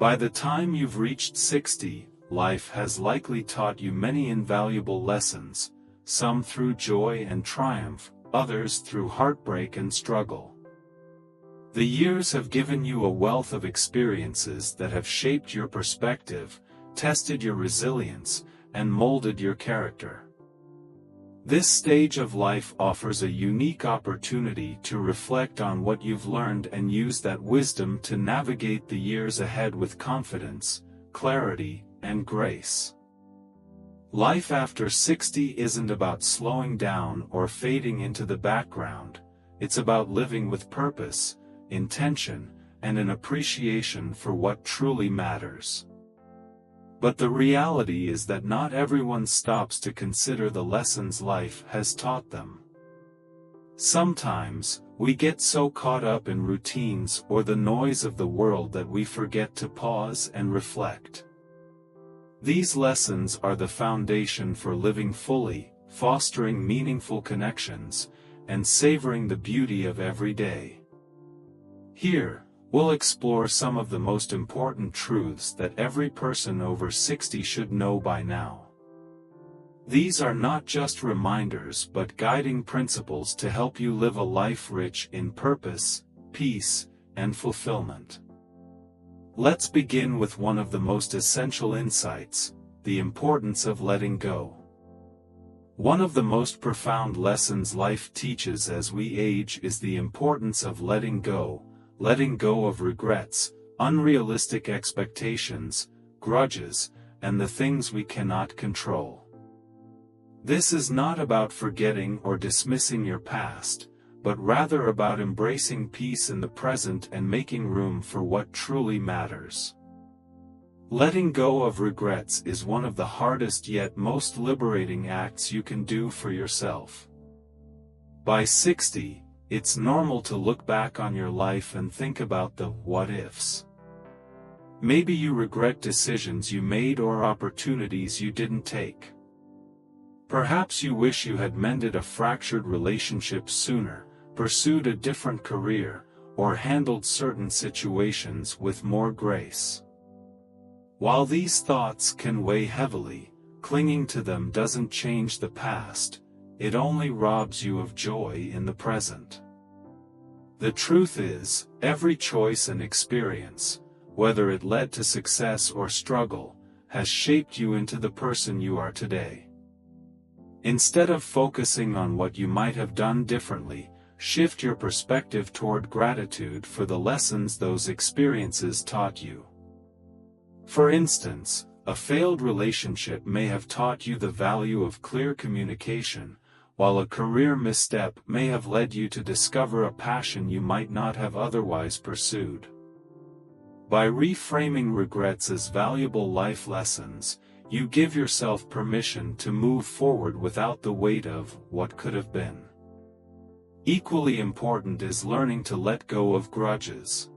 By the time you've reached 60, life has likely taught you many invaluable lessons, some through joy and triumph, others through heartbreak and struggle. The years have given you a wealth of experiences that have shaped your perspective, tested your resilience, and molded your character. This stage of life offers a unique opportunity to reflect on what you've learned and use that wisdom to navigate the years ahead with confidence, clarity, and grace. Life after 60 isn't about slowing down or fading into the background, it's about living with purpose, intention, and an appreciation for what truly matters. But the reality is that not everyone stops to consider the lessons life has taught them. Sometimes, we get so caught up in routines or the noise of the world that we forget to pause and reflect. These lessons are the foundation for living fully, fostering meaningful connections, and savoring the beauty of every day. Here, we'll explore some of the most important truths that every person over 60 should know by now. These are not just reminders but guiding principles to help you live a life rich in purpose, peace, and fulfillment. Let's begin with one of the most essential insights: the importance of letting go. One of the most profound lessons life teaches as we age is the importance of letting go of regrets, unrealistic expectations, grudges, and the things we cannot control. This is not about forgetting or dismissing your past, but rather about embracing peace in the present and making room for what truly matters. Letting go of regrets is one of the hardest yet most liberating acts you can do for yourself. By 60, it's normal to look back on your life and think about the what-ifs. Maybe you regret decisions you made or opportunities you didn't take. Perhaps you wish you had mended a fractured relationship sooner, pursued a different career, or handled certain situations with more grace. While these thoughts can weigh heavily, clinging to them doesn't change the past, it only robs you of joy in the present. The truth is, every choice and experience, whether it led to success or struggle, has shaped you into the person you are today. Instead of focusing on what you might have done differently, shift your perspective toward gratitude for the lessons those experiences taught you. For instance, a failed relationship may have taught you the value of clear communication, while a career misstep may have led you to discover a passion you might not have otherwise pursued. By reframing regrets as valuable life lessons, you give yourself permission to move forward without the weight of what could have been. Equally important is learning to let go of grudges.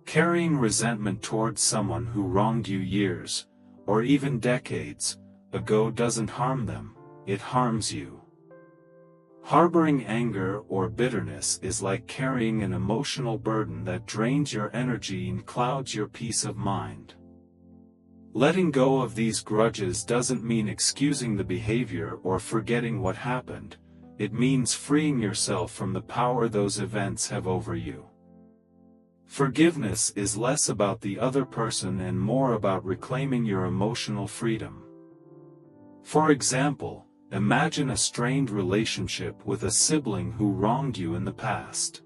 Carrying resentment towards someone who wronged you years, or even decades, ago doesn't harm them, it harms you. Harboring anger or bitterness is like carrying an emotional burden that drains your energy and clouds your peace of mind. Letting go of these grudges doesn't mean excusing the behavior or forgetting what happened, it means freeing yourself from the power those events have over you. Forgiveness is less about the other person and more about reclaiming your emotional freedom. For example, imagine a strained relationship with a sibling who wronged you in the past.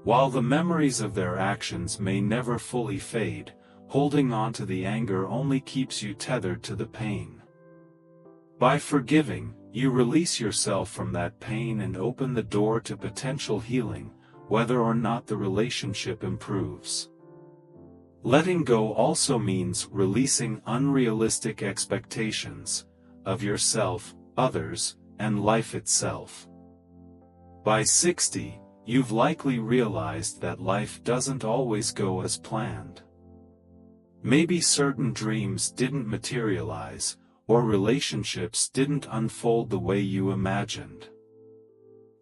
While the memories of their actions may never fully fade, holding on to the anger only keeps you tethered to the pain. By forgiving, you release yourself from that pain and open the door to potential healing, whether or not the relationship improves. Letting go also means releasing unrealistic expectations of yourself, others, and life itself. By 60, you've likely realized that life doesn't always go as planned. Maybe certain dreams didn't materialize, or relationships didn't unfold the way you imagined.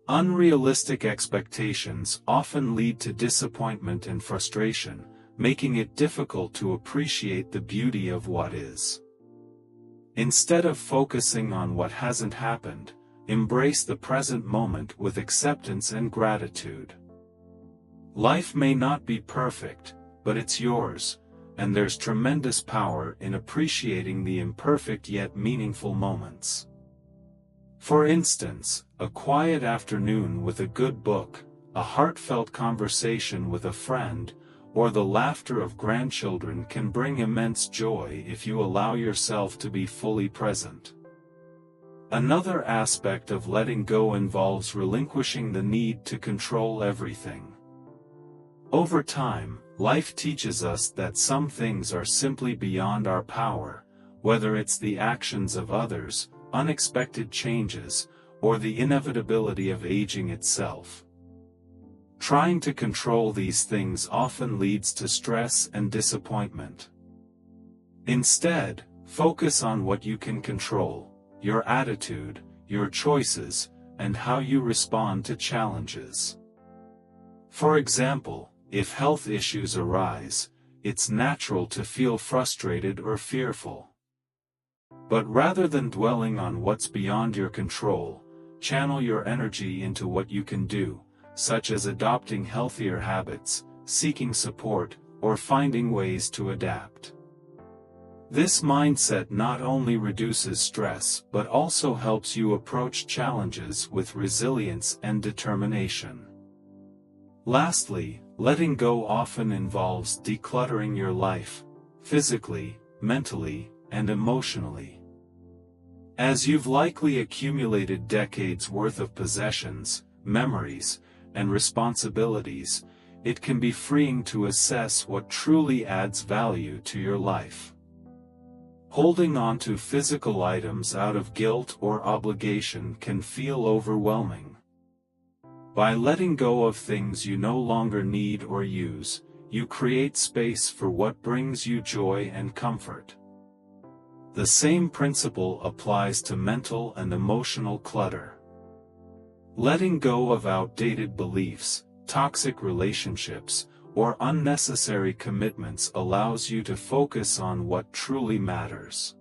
Unrealistic expectations often lead to disappointment and frustration, making it difficult to appreciate the beauty of what is. Instead of focusing on what hasn't happened, embrace the present moment with acceptance and gratitude. Life may not be perfect, but it's yours, and there's tremendous power in appreciating the imperfect yet meaningful moments. For instance, a quiet afternoon with a good book, a heartfelt conversation with a friend, or the laughter of grandchildren can bring immense joy if you allow yourself to be fully present. Another aspect of letting go involves relinquishing the need to control everything. Over time, life teaches us that some things are simply beyond our power, whether it's the actions of others, unexpected changes, or the inevitability of aging itself. Trying to control these things often leads to stress and disappointment. Instead, focus on what you can control: your attitude, your choices, and how you respond to challenges. For example, if health issues arise, it's natural to feel frustrated or fearful. But rather than dwelling on what's beyond your control, channel your energy into what you can do, such as adopting healthier habits, seeking support, or finding ways to adapt. This mindset not only reduces stress but also helps you approach challenges with resilience and determination. Lastly, letting go often involves decluttering your life, physically, mentally, and emotionally. As you've likely accumulated decades worth of possessions, memories, and responsibilities, it can be freeing to assess what truly adds value to your life. Holding on to physical items out of guilt or obligation can feel overwhelming. By letting go of things you no longer need or use, you create space for what brings you joy and comfort. The same principle applies to mental and emotional clutter. Letting go of outdated beliefs, toxic relationships, or unnecessary commitments allows you to focus on what truly matters.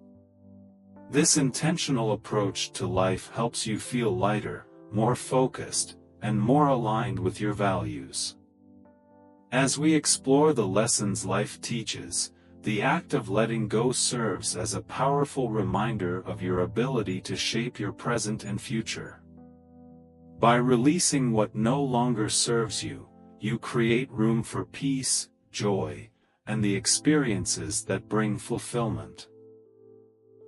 This intentional approach to life helps you feel lighter, more focused, and more aligned with your values. As we explore the lessons life teaches, the act of letting go serves as a powerful reminder of your ability to shape your present and future. By releasing what no longer serves you, you create room for peace, joy, and the experiences that bring fulfillment.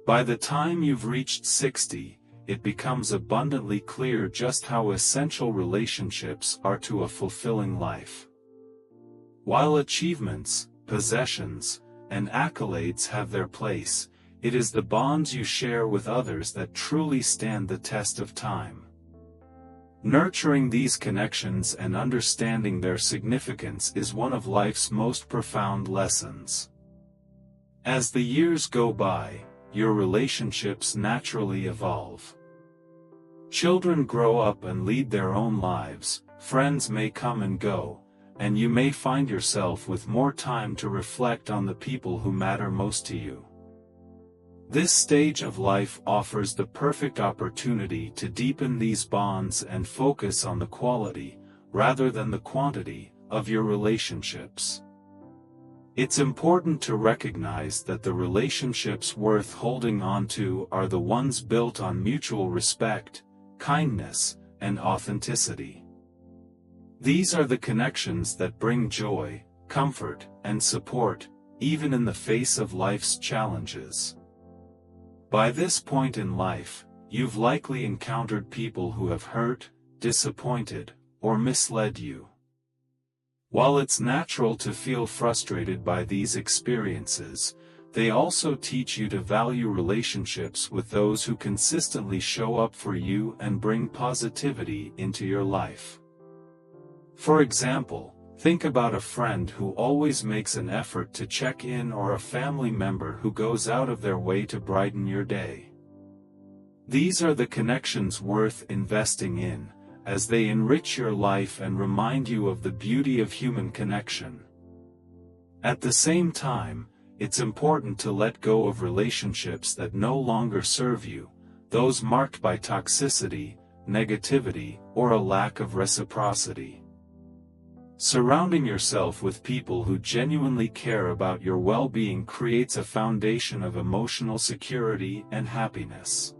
By the time you've reached 60, it becomes abundantly clear just how essential relationships are to a fulfilling life. While achievements, possessions, and accolades have their place, it is the bonds you share with others that truly stand the test of time. Nurturing these connections and understanding their significance is one of life's most profound lessons. As the years go by, your relationships naturally evolve. Children grow up and lead their own lives, friends may come and go, and you may find yourself with more time to reflect on the people who matter most to you. This stage of life offers the perfect opportunity to deepen these bonds and focus on the quality, rather than the quantity, of your relationships. It's important to recognize that the relationships worth holding on to are the ones built on mutual respect, kindness, and authenticity. These are the connections that bring joy, comfort, and support, even in the face of life's challenges. By this point in life, you've likely encountered people who have hurt, disappointed, or misled you. While it's natural to feel frustrated by these experiences, they also teach you to value relationships with those who consistently show up for you and bring positivity into your life. For example, think about a friend who always makes an effort to check in or a family member who goes out of their way to brighten your day. These are the connections worth investing in, as they enrich your life and remind you of the beauty of human connection. At the same time, it's important to let go of relationships that no longer serve you, those marked by toxicity, negativity, or a lack of reciprocity. Surrounding yourself with people who genuinely care about your well-being creates a foundation of emotional security and happiness.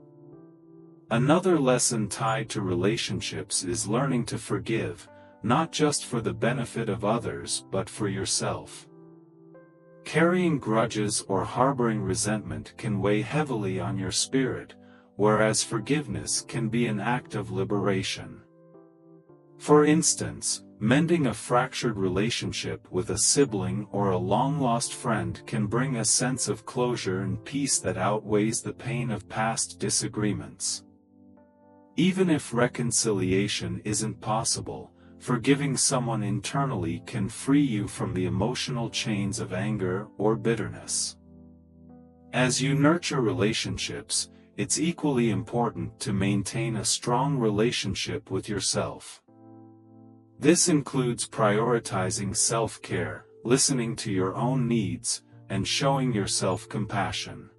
Another lesson tied to relationships is learning to forgive, not just for the benefit of others but for yourself. Carrying grudges or harboring resentment can weigh heavily on your spirit, whereas forgiveness can be an act of liberation. For instance, mending a fractured relationship with a sibling or a long-lost friend can bring a sense of closure and peace that outweighs the pain of past disagreements. Even if reconciliation isn't possible, forgiving someone internally can free you from the emotional chains of anger or bitterness. As you nurture relationships, it's equally important to maintain a strong relationship with yourself. This includes prioritizing self-care, listening to your own needs, and showing yourself compassion.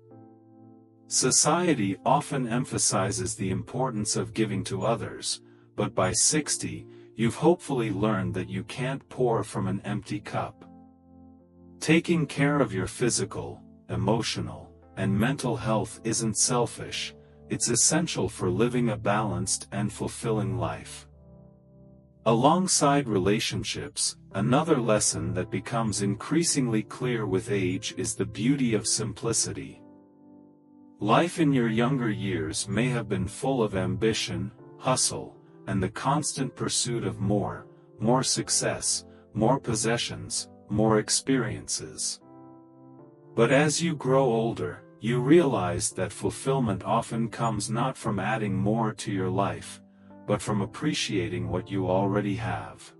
Society often emphasizes the importance of giving to others, but by 60, you've hopefully learned that you can't pour from an empty cup. Taking care of your physical, emotional, and mental health isn't selfish, it's essential for living a balanced and fulfilling life. Alongside relationships, another lesson that becomes increasingly clear with age is the beauty of simplicity. Life in your younger years may have been full of ambition, hustle, and the constant pursuit of more success, more possessions, more experiences. But as you grow older, you realize that fulfillment often comes not from adding more to your life, but from appreciating what you already have.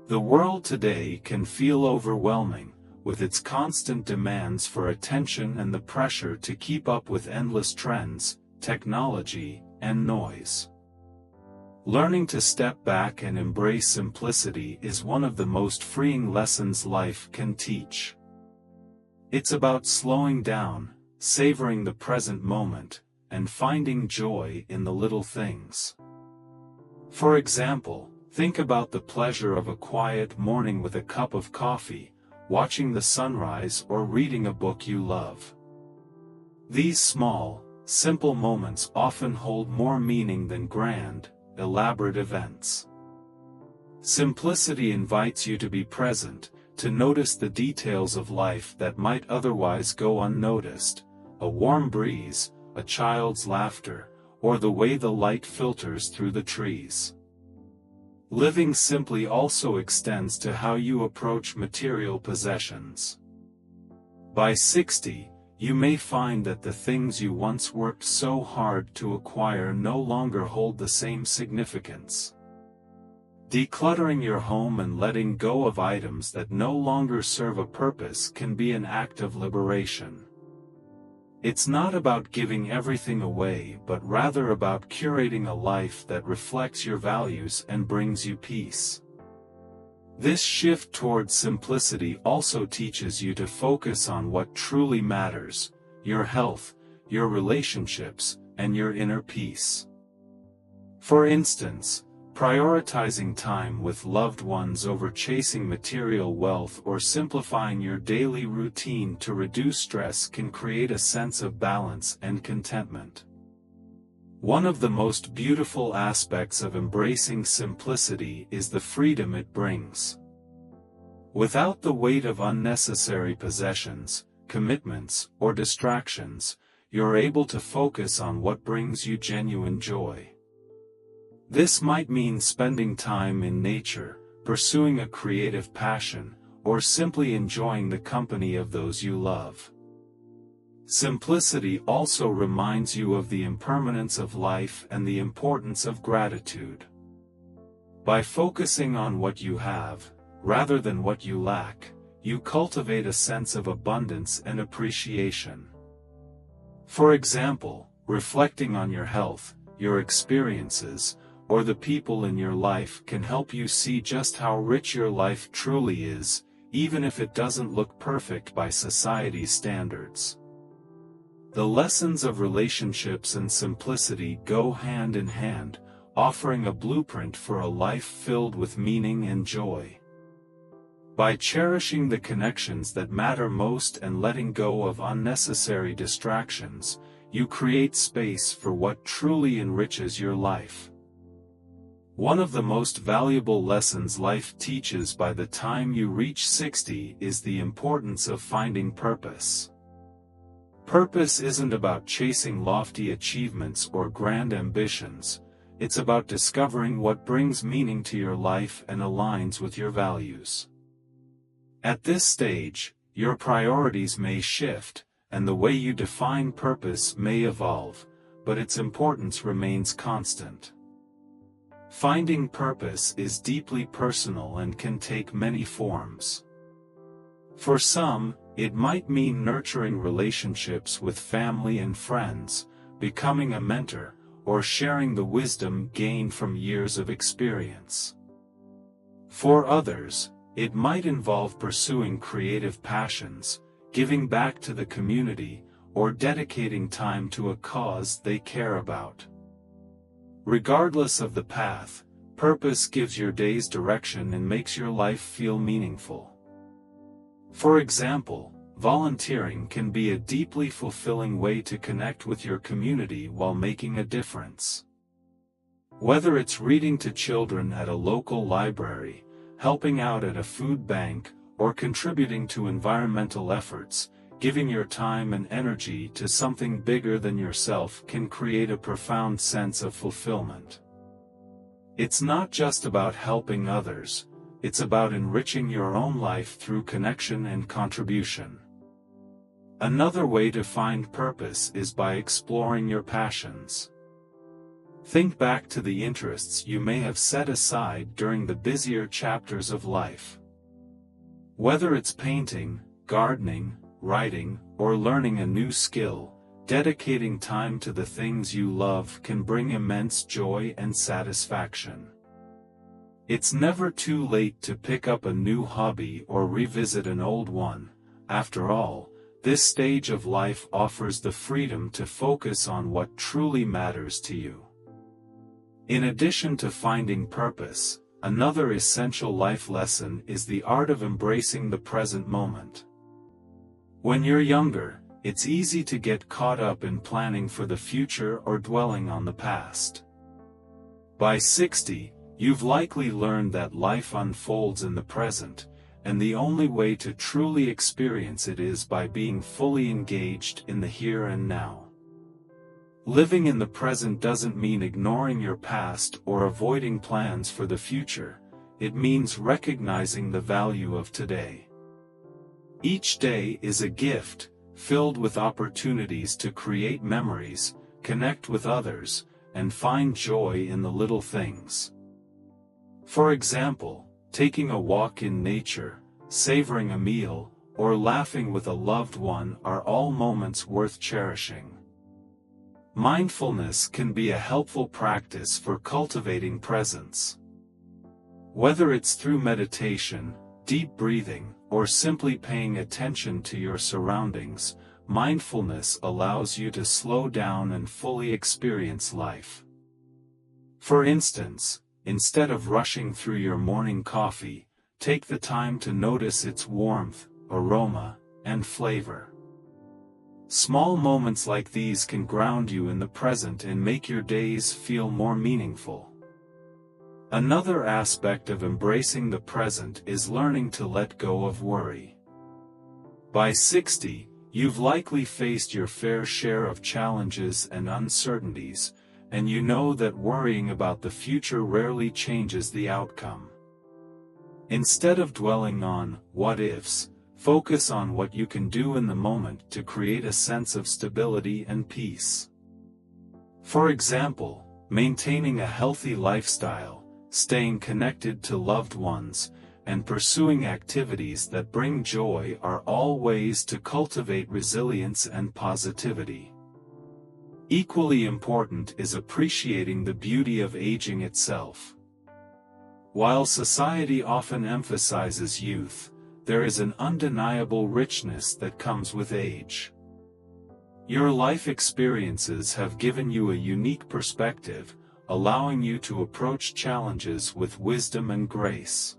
The world today can feel overwhelming, with its constant demands for attention and the pressure to keep up with endless trends, technology, and noise. Learning to step back and embrace simplicity is one of the most freeing lessons life can teach. It's about slowing down, savoring the present moment, and finding joy in the little things. For example, think about the pleasure of a quiet morning with a cup of coffee, watching the sunrise, or reading a book you love. These small, simple moments often hold more meaning than grand, elaborate events. Simplicity invites you to be present, to notice the details of life that might otherwise go unnoticed, a warm breeze, a child's laughter, or the way the light filters through the trees. Living simply also extends to how you approach material possessions. By 60, you may find that the things you once worked so hard to acquire no longer hold the same significance. Decluttering your home and letting go of items that no longer serve a purpose can be an act of liberation. It's not about giving everything away, but rather about curating a life that reflects your values and brings you peace. This shift towards simplicity also teaches you to focus on what truly matters: your health, your relationships, and your inner peace. For instance, prioritizing time with loved ones over chasing material wealth or simplifying your daily routine to reduce stress can create a sense of balance and contentment. One of the most beautiful aspects of embracing simplicity is the freedom it brings. Without the weight of unnecessary possessions, commitments, or distractions, you're able to focus on what brings you genuine joy. This might mean spending time in nature, pursuing a creative passion, or simply enjoying the company of those you love. Simplicity also reminds you of the impermanence of life and the importance of gratitude. By focusing on what you have, rather than what you lack, you cultivate a sense of abundance and appreciation. For example, reflecting on your health, your experiences, or the people in your life can help you see just how rich your life truly is, even if it doesn't look perfect by society's standards. The lessons of relationships and simplicity go hand in hand, offering a blueprint for a life filled with meaning and joy. By cherishing the connections that matter most and letting go of unnecessary distractions, you create space for what truly enriches your life. One of the most valuable lessons life teaches by the time you reach 60 is the importance of finding purpose. Purpose isn't about chasing lofty achievements or grand ambitions, it's about discovering what brings meaning to your life and aligns with your values. At this stage, your priorities may shift, and the way you define purpose may evolve, but its importance remains constant. Finding purpose is deeply personal and can take many forms. For some, it might mean nurturing relationships with family and friends, becoming a mentor, or sharing the wisdom gained from years of experience. For others, it might involve pursuing creative passions, giving back to the community, or dedicating time to a cause they care about. Regardless of the path, purpose gives your days direction and makes your life feel meaningful. For example, volunteering can be a deeply fulfilling way to connect with your community while making a difference. Whether it's reading to children at a local library, helping out at a food bank, or contributing to environmental efforts, giving your time and energy to something bigger than yourself can create a profound sense of fulfillment. It's not just about helping others, it's about enriching your own life through connection and contribution. Another way to find purpose is by exploring your passions. Think back to the interests you may have set aside during the busier chapters of life. Whether it's painting, gardening, writing, or learning a new skill, dedicating time to the things you love can bring immense joy and satisfaction. It's never too late to pick up a new hobby or revisit an old one. After all, this stage of life offers the freedom to focus on what truly matters to you. In addition to finding purpose, another essential life lesson is the art of embracing the present moment. When you're younger, it's easy to get caught up in planning for the future or dwelling on the past. By 60, you've likely learned that life unfolds in the present, and the only way to truly experience it is by being fully engaged in the here and now. Living in the present doesn't mean ignoring your past or avoiding plans for the future, it means recognizing the value of today. Each day is a gift, filled with opportunities to create memories, connect with others, and find joy in the little things. For example, taking a walk in nature, savoring a meal, or laughing with a loved one are all moments worth cherishing. Mindfulness can be a helpful practice for cultivating presence. Whether it's through meditation, deep breathing, or simply paying attention to your surroundings, mindfulness allows you to slow down and fully experience life. For instance, instead of rushing through your morning coffee, take the time to notice its warmth, aroma, and flavor. Small moments like these can ground you in the present and make your days feel more meaningful. Another aspect of embracing the present is learning to let go of worry. By 60, you've likely faced your fair share of challenges and uncertainties, and you know that worrying about the future rarely changes the outcome. Instead of dwelling on what-ifs, focus on what you can do in the moment to create a sense of stability and peace. For example, maintaining a healthy lifestyle, staying connected to loved ones, and pursuing activities that bring joy are all ways to cultivate resilience and positivity. Equally important is appreciating the beauty of aging itself. While society often emphasizes youth, there is an undeniable richness that comes with age. Your life experiences have given you a unique perspective, allowing you to approach challenges with wisdom and grace.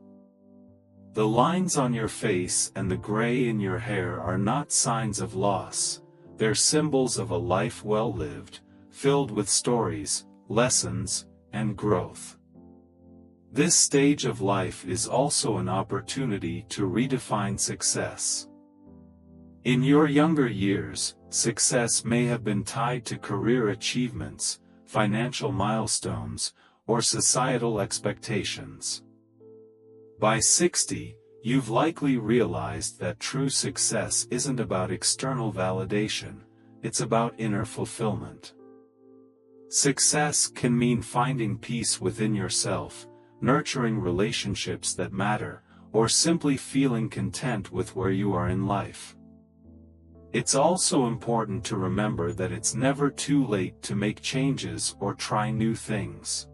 The lines on your face and the gray in your hair are not signs of loss, they're symbols of a life well lived, filled with stories, lessons, and growth. This stage of life is also an opportunity to redefine success. In your younger years, success may have been tied to career achievements, financial milestones, or societal expectations. By 60, you've likely realized that true success isn't about external validation, it's about inner fulfillment. Success can mean finding peace within yourself, nurturing relationships that matter, or simply feeling content with where you are in life. It's also important to remember that it's never too late to make changes or try new things.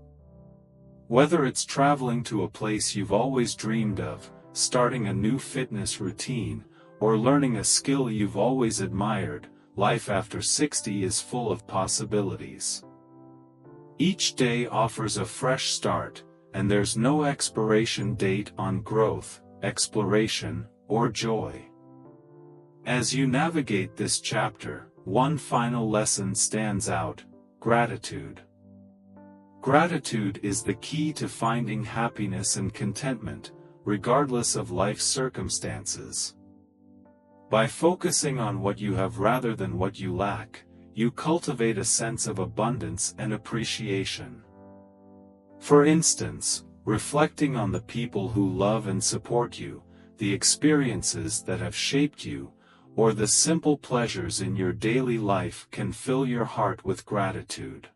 Whether it's traveling to a place you've always dreamed of, starting a new fitness routine, or learning a skill you've always admired, life after 60 is full of possibilities. Each day offers a fresh start, and there's no expiration date on growth, exploration, or joy. As you navigate this chapter, one final lesson stands out: gratitude. Gratitude is the key to finding happiness and contentment, regardless of life's circumstances. By focusing on what you have rather than what you lack, you cultivate a sense of abundance and appreciation. For instance, reflecting on the people who love and support you, the experiences that have shaped you, or the simple pleasures in your daily life can fill your heart with gratitude.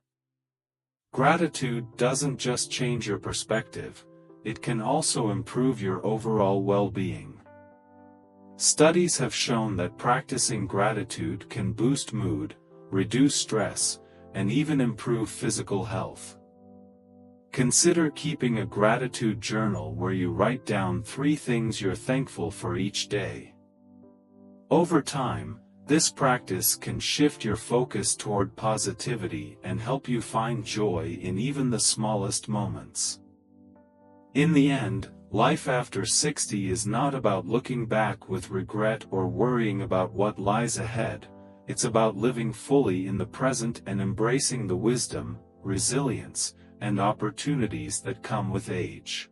Gratitude doesn't just change your perspective, it can also improve your overall well-being. Studies have shown that practicing gratitude can boost mood, reduce stress, and even improve physical health. Consider keeping a gratitude journal where you write down 3 things you're thankful for each day. Over time, this practice can shift your focus toward positivity and help you find joy in even the smallest moments. In the end, life after 60 is not about looking back with regret or worrying about what lies ahead, it's about living fully in the present and embracing the wisdom, resilience, and opportunities that come with age.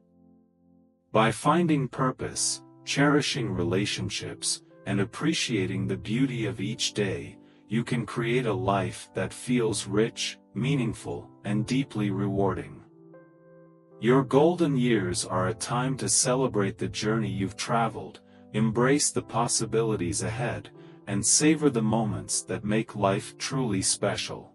By finding purpose, cherishing relationships, and appreciating the beauty of each day, you can create a life that feels rich, meaningful, and deeply rewarding. Your golden years are a time to celebrate the journey you've traveled, embrace the possibilities ahead, and savor the moments that make life truly special.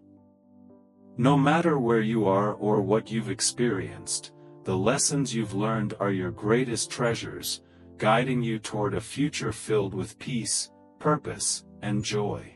No matter where you are or what you've experienced, the lessons you've learned are your greatest treasures, guiding you toward a future filled with peace, purpose, and joy.